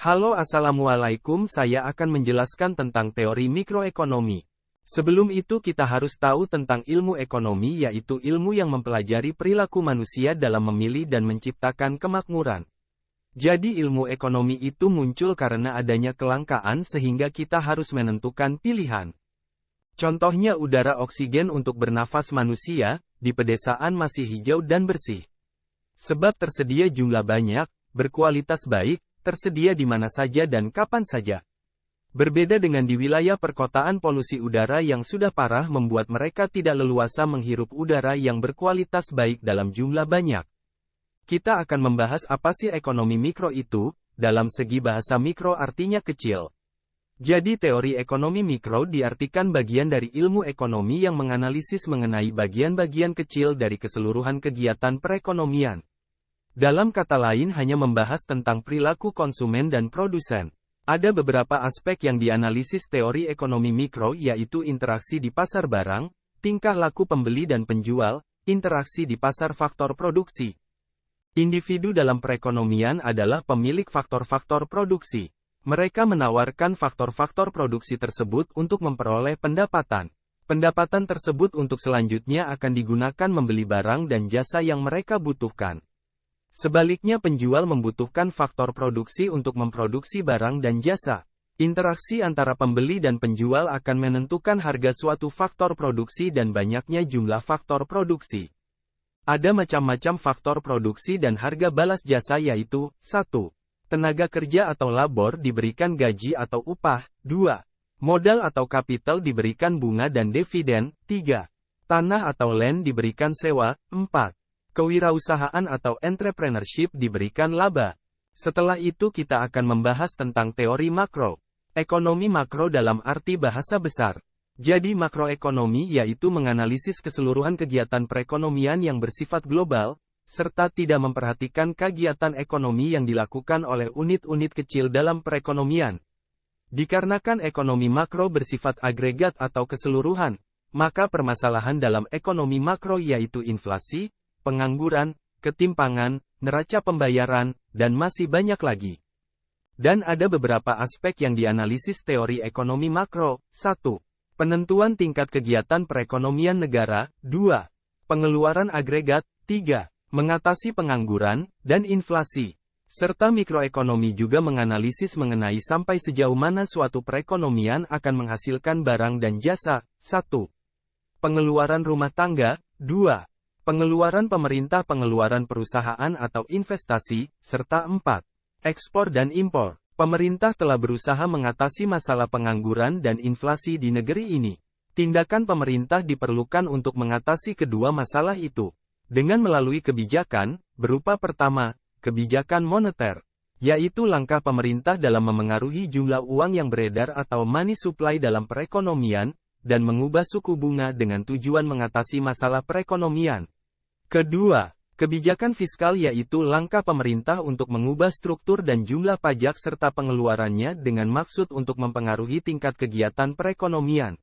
Halo assalamualaikum, saya akan menjelaskan tentang teori mikroekonomi. Sebelum itu kita harus tahu tentang ilmu ekonomi, yaitu ilmu yang mempelajari perilaku manusia dalam memilih dan menciptakan kemakmuran. Jadi ilmu ekonomi itu muncul karena adanya kelangkaan sehingga kita harus menentukan pilihan. Contohnya udara oksigen untuk bernafas manusia, di pedesaan masih hijau dan bersih. Sebab tersedia jumlah banyak, berkualitas baik, tersedia di mana saja dan kapan saja. Berbeda dengan di wilayah perkotaan, polusi udara yang sudah parah membuat mereka tidak leluasa menghirup udara yang berkualitas baik dalam jumlah banyak. Kita akan membahas apa sih ekonomi mikro itu, dalam segi bahasa mikro artinya kecil. Jadi teori ekonomi mikro diartikan bagian dari ilmu ekonomi yang menganalisis mengenai bagian-bagian kecil dari keseluruhan kegiatan perekonomian. Dalam kata lain hanya membahas tentang perilaku konsumen dan produsen. Ada beberapa aspek yang dianalisis teori ekonomi mikro, yaitu interaksi di pasar barang, tingkah laku pembeli dan penjual, interaksi di pasar faktor produksi. Individu dalam perekonomian adalah pemilik faktor-faktor produksi. Mereka menawarkan faktor-faktor produksi tersebut untuk memperoleh pendapatan. Pendapatan tersebut untuk selanjutnya akan digunakan membeli barang dan jasa yang mereka butuhkan. Sebaliknya penjual membutuhkan faktor produksi untuk memproduksi barang dan jasa. Interaksi antara pembeli dan penjual akan menentukan harga suatu faktor produksi dan banyaknya jumlah faktor produksi. Ada macam-macam faktor produksi dan harga balas jasa, yaitu 1. Tenaga kerja atau labor diberikan gaji atau upah. 2. Modal atau kapital diberikan bunga dan dividen. 3. Tanah atau land diberikan sewa. 4. Kewirausahaan atau entrepreneurship diberikan laba. Setelah itu kita akan membahas tentang teori makro. Ekonomi makro dalam arti bahasa besar. Jadi makroekonomi yaitu menganalisis keseluruhan kegiatan perekonomian yang bersifat global, serta tidak memperhatikan kegiatan ekonomi yang dilakukan oleh unit-unit kecil dalam perekonomian. Dikarenakan ekonomi makro bersifat agregat atau keseluruhan, maka permasalahan dalam ekonomi makro yaitu inflasi, pengangguran, ketimpangan, neraca pembayaran, dan masih banyak lagi. Dan ada beberapa aspek yang dianalisis teori ekonomi makro. 1. Penentuan tingkat kegiatan perekonomian negara. 2. Pengeluaran agregat. 3. Mengatasi pengangguran, dan inflasi. Serta mikroekonomi juga menganalisis mengenai sampai sejauh mana suatu perekonomian akan menghasilkan barang dan jasa. 1. Pengeluaran rumah tangga. 2. Pengeluaran pemerintah, pengeluaran perusahaan atau investasi, serta 4. Ekspor dan impor. Pemerintah telah berusaha mengatasi masalah pengangguran dan inflasi di negeri ini. Tindakan pemerintah diperlukan untuk mengatasi kedua masalah itu. Dengan melalui kebijakan, berupa pertama, kebijakan moneter. Yaitu langkah pemerintah dalam memengaruhi jumlah uang yang beredar atau money supply dalam perekonomian, dan mengubah suku bunga dengan tujuan mengatasi masalah perekonomian. Kedua, kebijakan fiskal yaitu langkah pemerintah untuk mengubah struktur dan jumlah pajak serta pengeluarannya dengan maksud untuk mempengaruhi tingkat kegiatan perekonomian.